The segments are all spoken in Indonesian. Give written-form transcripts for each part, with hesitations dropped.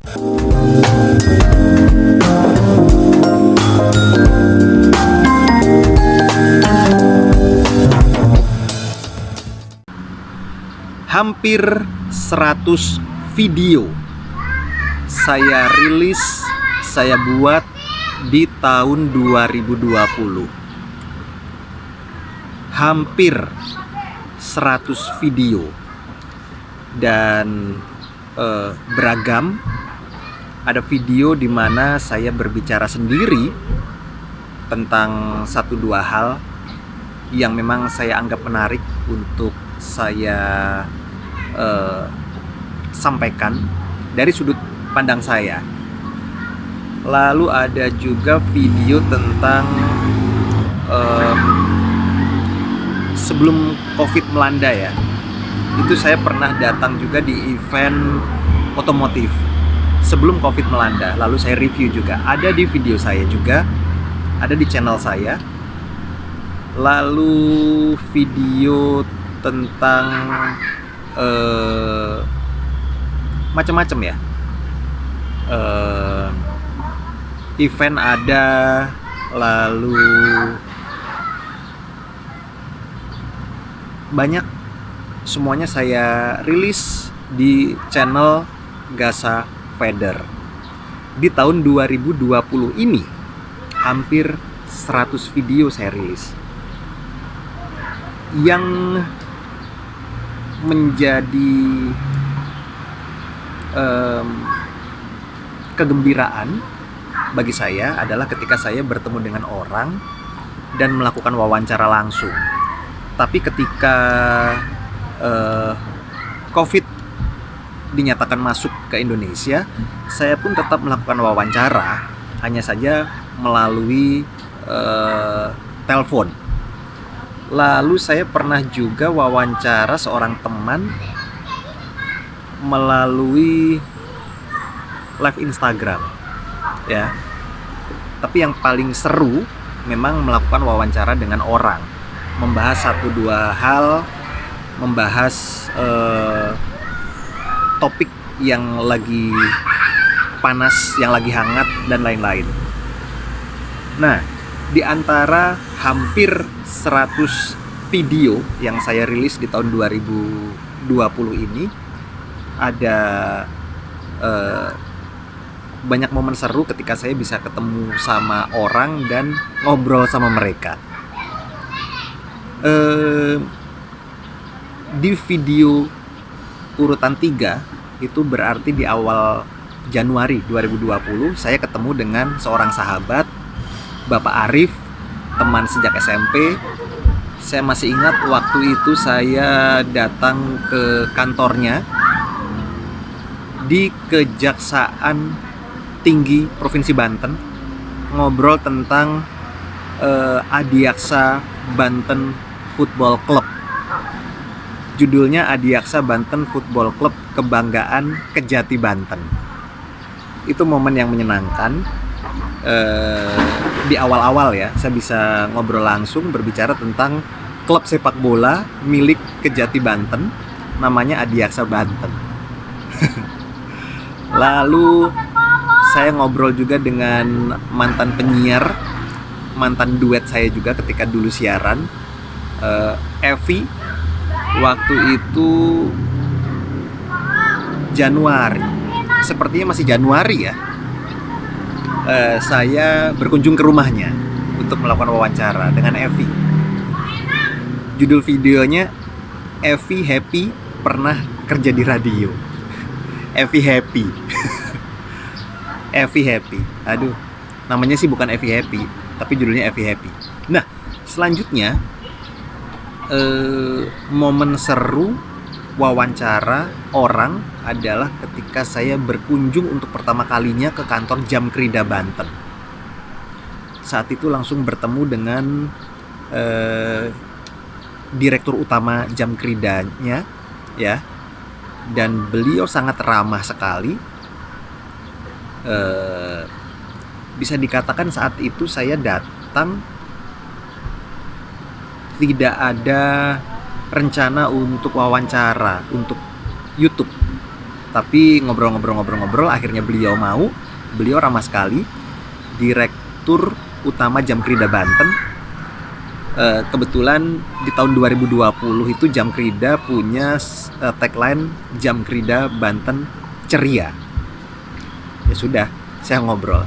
Hampir 100 video saya rilis, saya buat di tahun 2020. Hampir 100 video dan beragam. Ada video di mana saya berbicara sendiri tentang satu dua hal yang memang saya anggap menarik untuk saya sampaikan dari sudut pandang saya. Lalu ada juga video tentang sebelum COVID melanda ya. Itu saya pernah datang juga di event otomotif sebelum COVID melanda. Lalu saya review juga. Ada di video saya juga, ada di channel saya. Lalu video tentang macam-macam ya, event ada, lalu banyak, semuanya saya rilis di channel Gasa Feder. Di tahun 2020 ini hampir 100 video saya rilis. Yang menjadi kegembiraan bagi saya adalah ketika saya bertemu dengan orang dan melakukan wawancara langsung. Tapi ketika COVID dinyatakan masuk ke Indonesia, saya pun tetap melakukan wawancara, hanya saja melalui telepon. Lalu saya pernah juga wawancara seorang teman melalui live Instagram ya. Tapi yang paling seru memang melakukan wawancara dengan orang, membahas satu dua hal, membahas topik yang lagi panas, yang lagi hangat dan lain-lain. Nah, di antara hampir 100 video yang saya rilis di tahun 2020 ini, ada banyak momen seru ketika saya bisa ketemu sama orang dan ngobrol sama mereka. Di video urutan 3 itu berarti di awal Januari 2020 saya ketemu dengan seorang sahabat, Bapak Arif, teman sejak SMP. Saya masih ingat waktu itu saya datang ke kantornya di Kejaksaan Tinggi Provinsi Banten, ngobrol tentang Adiaksa Banten Football Club. Judulnya Adiaksa Banten Football Club, Kebanggaan Kejati Banten. Itu momen yang menyenangkan. Di awal-awal ya, saya bisa ngobrol langsung, berbicara tentang klub sepak bola milik Kejati Banten, namanya Adiaksa Banten. Lalu saya ngobrol juga dengan mantan penyiar, mantan duet saya juga ketika dulu siaran, Evi. Waktu itu Januari, sepertinya masih Januari ya. Saya berkunjung ke rumahnya untuk melakukan wawancara dengan Evi. Judul videonya Evi Happy Pernah Kerja di Radio. Evi Happy. Evi Happy. Aduh, namanya sih bukan Evi Happy, tapi judulnya Evi Happy. Nah, selanjutnya momen seru wawancara orang adalah ketika saya berkunjung untuk pertama kalinya ke kantor Jamkrida Banten. Saat itu langsung bertemu dengan direktur utama Jamkridanya ya, dan beliau sangat ramah sekali. Bisa dikatakan saat itu saya datang tidak ada rencana untuk wawancara untuk YouTube. Tapi ngobrol-ngobrol akhirnya beliau mau. Beliau ramah sekali, Direktur Utama Jamkrida Banten. Kebetulan di tahun 2020 itu Jamkrida punya tagline Jamkrida Banten ceria. Ya sudah, saya ngobrol.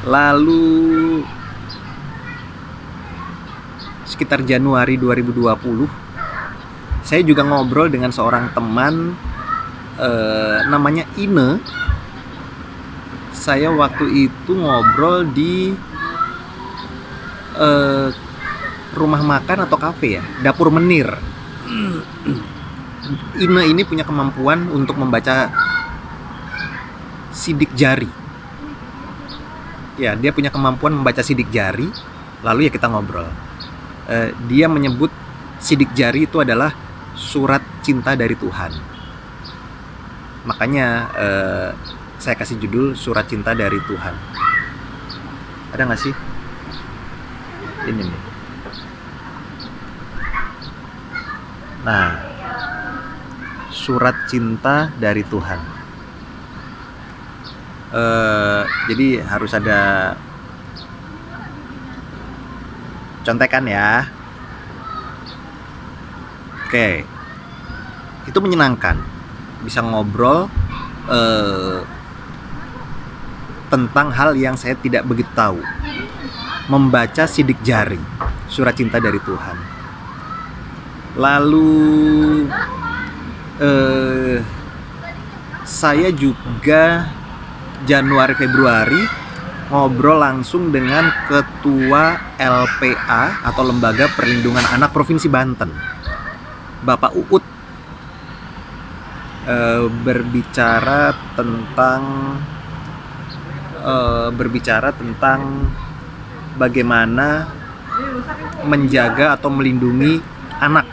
Lalu sekitar Januari 2020 saya juga ngobrol dengan seorang teman namanya Ine. Saya waktu itu ngobrol di rumah makan atau kafe ya, Dapur Menir. Ine ini punya kemampuan untuk membaca sidik jari. Ya, dia punya kemampuan membaca sidik jari. Lalu ya kita ngobrol. Dia menyebut sidik jari itu adalah surat cinta dari Tuhan. Makanya saya kasih judul Surat Cinta dari Tuhan. Ada nggak sih? Ini nih. Nah, surat cinta dari Tuhan. Jadi harus ada contekan ya. Oke, itu menyenangkan. Bisa ngobrol tentang hal yang saya tidak begitu tahu. Membaca sidik jari, surat cinta dari Tuhan. Lalu saya juga Januari Februari ngobrol langsung dengan Ketua LPA atau Lembaga Perlindungan Anak Provinsi Banten, Bapak Uut. Berbicara tentang bagaimana menjaga atau melindungi anak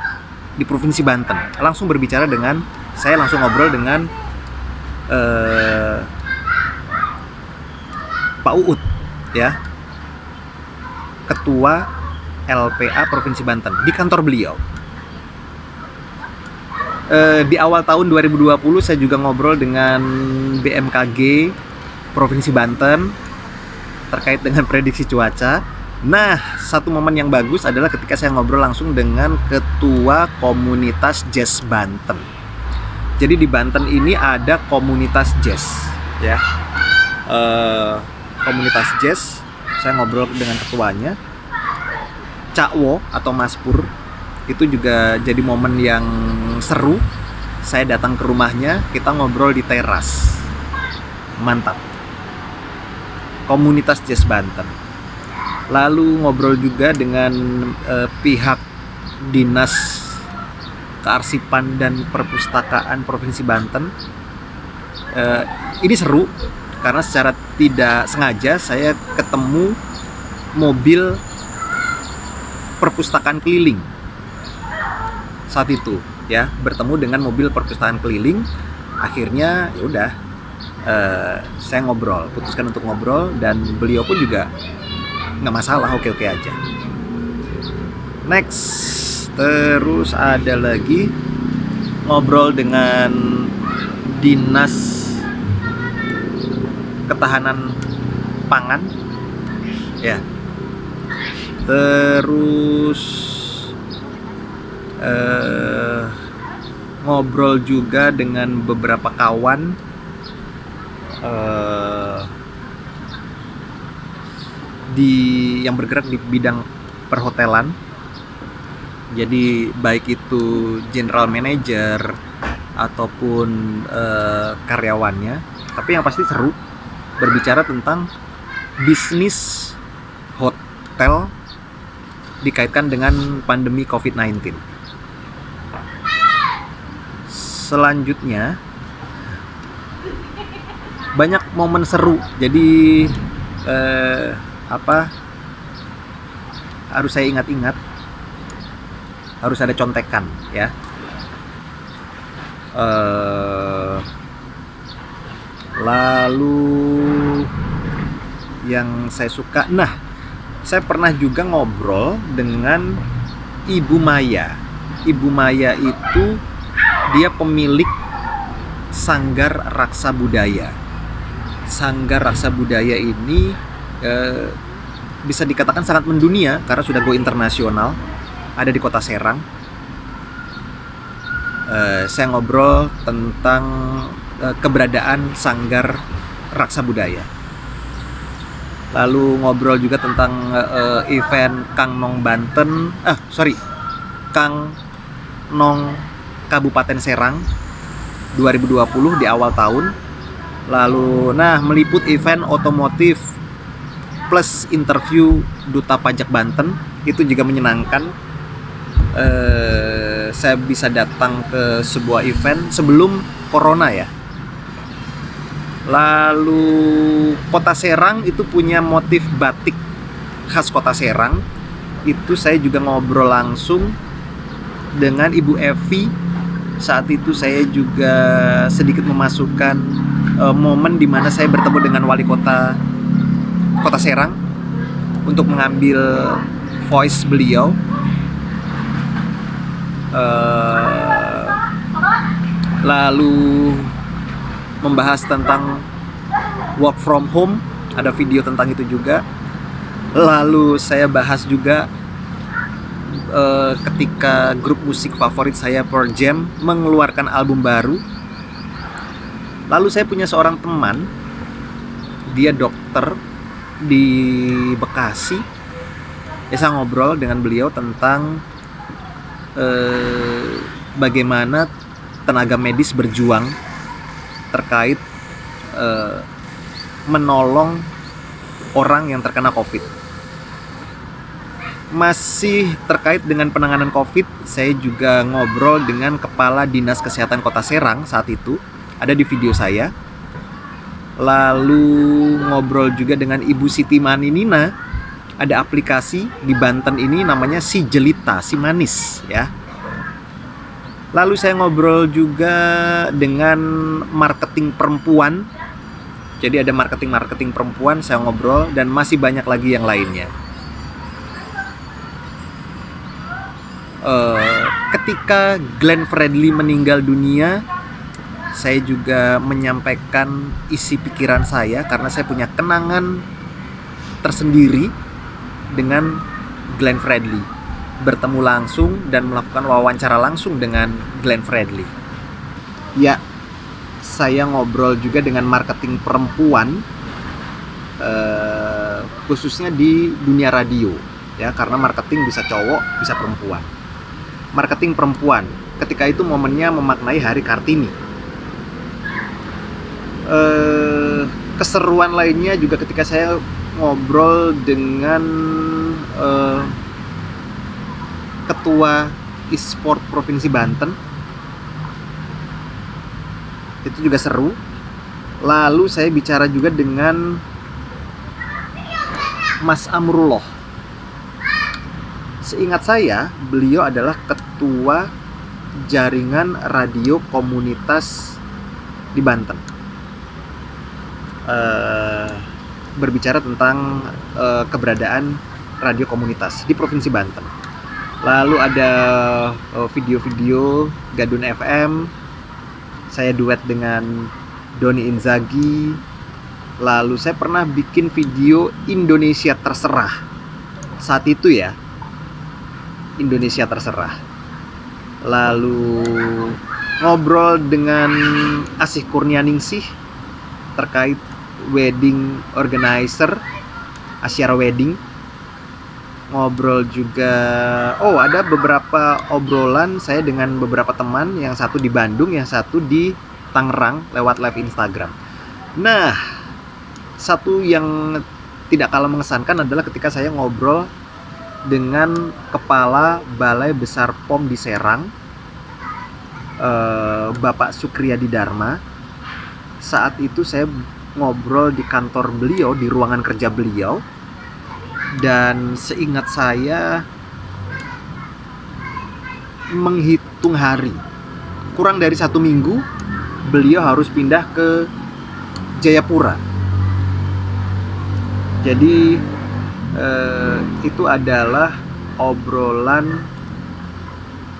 di Provinsi Banten. Saya langsung ngobrol dengan Pak Uut, ya, Ketua LPA Provinsi Banten, di kantor beliau. Di awal tahun 2020 saya juga ngobrol dengan BMKG Provinsi Banten terkait dengan prediksi cuaca. Nah, satu momen yang bagus adalah ketika saya ngobrol langsung dengan Ketua Komunitas Jazz Banten. Jadi di Banten ini ada komunitas jazz, ya. Komunitas jazz, saya ngobrol dengan ketuanya, Cak Wo atau Mas Pur. Itu juga jadi momen yang seru. Saya datang ke rumahnya, kita ngobrol di teras. Mantap. Komunitas Jazz Banten. Lalu ngobrol juga dengan pihak Dinas Kearsipan dan Perpustakaan Provinsi Banten. Ini seru karena secara tidak sengaja saya ketemu mobil perpustakaan keliling saat itu, ya, bertemu dengan mobil perpustakaan keliling. Akhirnya ya udah, saya putuskan untuk ngobrol, dan beliau pun juga nggak masalah, oke aja. Next, terus ada lagi ngobrol dengan Dinas Ketahanan Pangan, ya. Terus ngobrol juga dengan beberapa kawan yang bergerak di bidang perhotelan. Jadi baik itu general manager ataupun karyawannya. Tapi yang pasti seru berbicara tentang bisnis hotel dikaitkan dengan pandemi COVID-19. Selanjutnya banyak momen seru. Jadi harus saya ingat-ingat, harus ada contekan, ya. Lalu yang saya suka, saya pernah juga ngobrol dengan Ibu Maya. Ibu Maya itu Dia pemilik Sanggar Raksa Budaya. Sanggar Raksa Budaya ini bisa dikatakan sangat mendunia karena sudah go internasional, ada di kota Serang. Saya ngobrol tentang keberadaan Sanggar Raksa Budaya. Lalu ngobrol juga tentang event Kang Nong Banten, Kang Nong Kabupaten Serang 2020 di awal tahun. Lalu meliput event otomotif plus interview Duta Pajak Banten, itu juga menyenangkan. Saya bisa datang ke sebuah event sebelum corona ya. Lalu kota Serang itu punya motif batik khas kota Serang. Itu saya juga ngobrol langsung dengan Ibu Evi. Saat itu saya juga sedikit memasukkan momen di mana saya bertemu dengan wali kota Serang untuk mengambil voice beliau. Lalu membahas tentang work from home, ada video tentang itu juga. Lalu saya bahas juga ketika grup musik favorit saya Pearl Jam mengeluarkan album baru. Lalu saya punya seorang teman, dia dokter di Bekasi. Saya ngobrol dengan beliau tentang bagaimana tenaga medis berjuang terkait menolong orang yang terkena COVID. Masih terkait dengan penanganan COVID, saya juga ngobrol dengan Kepala Dinas Kesehatan Kota Serang saat itu, ada di video saya. Lalu ngobrol juga dengan Ibu Siti Maninina, ada aplikasi di Banten ini namanya Si Jelita, Si Manis ya. Lalu saya ngobrol juga dengan marketing perempuan. Jadi ada marketing perempuan, saya ngobrol, dan masih banyak lagi yang lainnya. Ketika Glenn Fredly meninggal dunia, saya juga menyampaikan isi pikiran saya karena saya punya kenangan tersendiri dengan Glenn Fredly. Bertemu langsung dan melakukan wawancara langsung dengan Glenn Fredly. Ya, saya ngobrol juga dengan marketing perempuan, khususnya di dunia radio ya, karena marketing bisa cowok, bisa perempuan. Marketing perempuan, ketika itu momennya memaknai Hari Kartini. Keseruan lainnya juga ketika saya ngobrol dengan Ketua e-sport Provinsi Banten, itu juga seru. Lalu saya bicara juga dengan Mas Amrullah. Seingat saya, beliau adalah Ketua Jaringan Radio Komunitas di Banten. Berbicara tentang keberadaan radio komunitas di Provinsi Banten. Lalu ada video-video Gadun FM, saya duet dengan Doni Inzaghi. Lalu saya pernah bikin video Indonesia Terserah. Saat itu ya, Indonesia Terserah. Lalu ngobrol dengan Asih Kurnianingsih terkait wedding organizer, Asyara Wedding. Ngobrol juga, ada beberapa obrolan saya dengan beberapa teman, yang satu di Bandung, yang satu di Tangerang lewat live Instagram. Nah, satu yang tidak kalah mengesankan adalah ketika saya ngobrol dengan Kepala Balai Besar POM di Serang, Bapak Sukriyadi Dharma. Saat itu saya ngobrol di kantor beliau, di ruangan kerja beliau. Dan seingat saya, menghitung hari, kurang dari 1 minggu beliau harus pindah ke Jayapura. Jadi itu adalah obrolan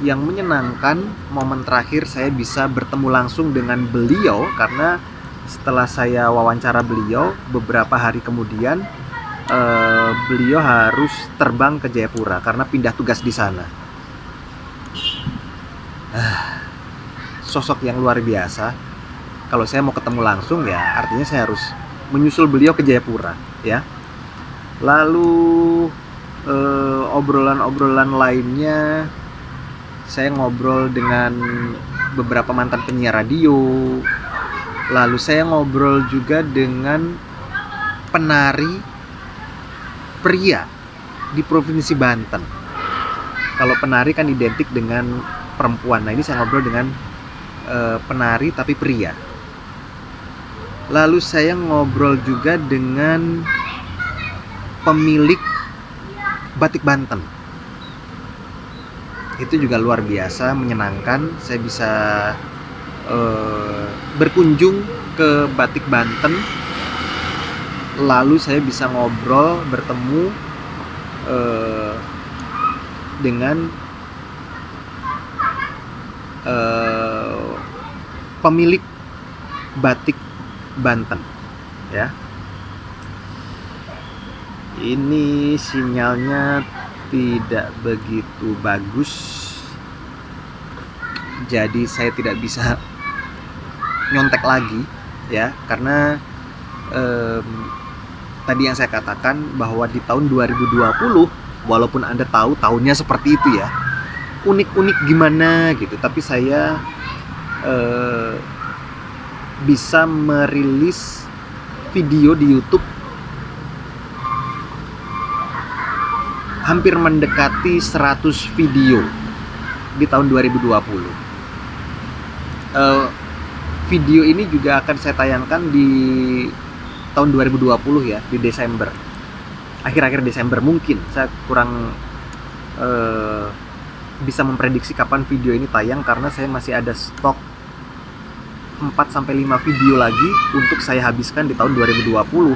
yang menyenangkan momen terakhir saya bisa bertemu langsung dengan beliau, karena setelah saya wawancara beliau beberapa hari kemudian beliau harus terbang ke Jayapura karena pindah tugas di sana. Sosok yang luar biasa. Kalau saya mau ketemu langsung ya artinya saya harus menyusul beliau ke Jayapura ya. Lalu obrolan-obrolan lainnya, saya ngobrol dengan beberapa mantan penyiar radio. Lalu saya ngobrol juga dengan penari pria di Provinsi Banten. Kalau penari kan identik dengan perempuan. Nah, ini saya ngobrol dengan penari tapi pria. Lalu saya ngobrol juga dengan pemilik batik Banten. Itu juga luar biasa, menyenangkan. Saya bisa berkunjung ke batik Banten. Lalu saya bisa ngobrol, bertemu dengan pemilik batik Banten ya. Ini sinyalnya tidak begitu bagus, jadi saya tidak bisa nyontek lagi ya, karena tadi yang saya katakan bahwa di tahun 2020, walaupun Anda tahu tahunnya seperti itu ya, unik-unik gimana gitu, tapi saya bisa merilis video di YouTube hampir mendekati 100 video di tahun 2020. Video ini juga akan saya tayangkan di tahun 2020 ya, di Desember, akhir-akhir Desember mungkin. Saya kurang bisa memprediksi kapan video ini tayang karena saya masih ada stok 4-5 video lagi untuk saya habiskan di tahun 2020.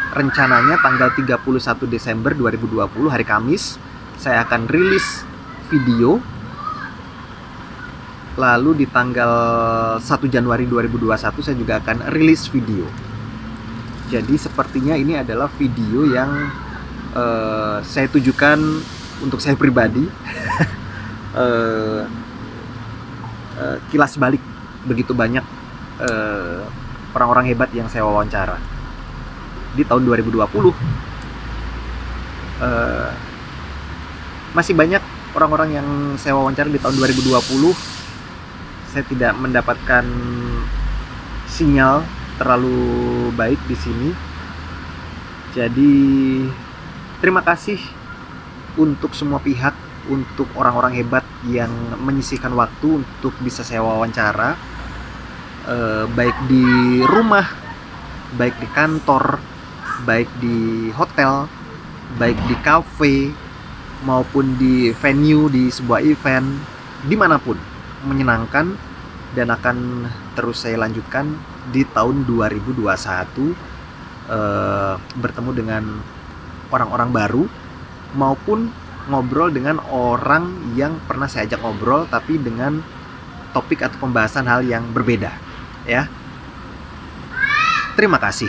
Rencananya tanggal 31 Desember 2020, hari Kamis, saya akan rilis video. Lalu di tanggal 1 Januari 2021 saya juga akan rilis video. Jadi sepertinya ini adalah video yang saya tujukan untuk saya pribadi. Kilas balik begitu banyak orang-orang hebat yang saya wawancara di tahun 2020. Masih banyak orang-orang yang saya wawancara di tahun 2020. Saya tidak mendapatkan sinyal terlalu baik di sini. Jadi terima kasih untuk semua pihak, untuk orang-orang hebat yang menyisihkan waktu untuk bisa saya wawancara, baik di rumah, baik di kantor, baik di hotel, baik di kafe, maupun di venue, di sebuah event, dimanapun. Menyenangkan, dan akan terus saya lanjutkan di tahun 2021, bertemu dengan orang-orang baru maupun ngobrol dengan orang yang pernah saya ajak ngobrol tapi dengan topik atau pembahasan hal yang berbeda ya. Terima kasih.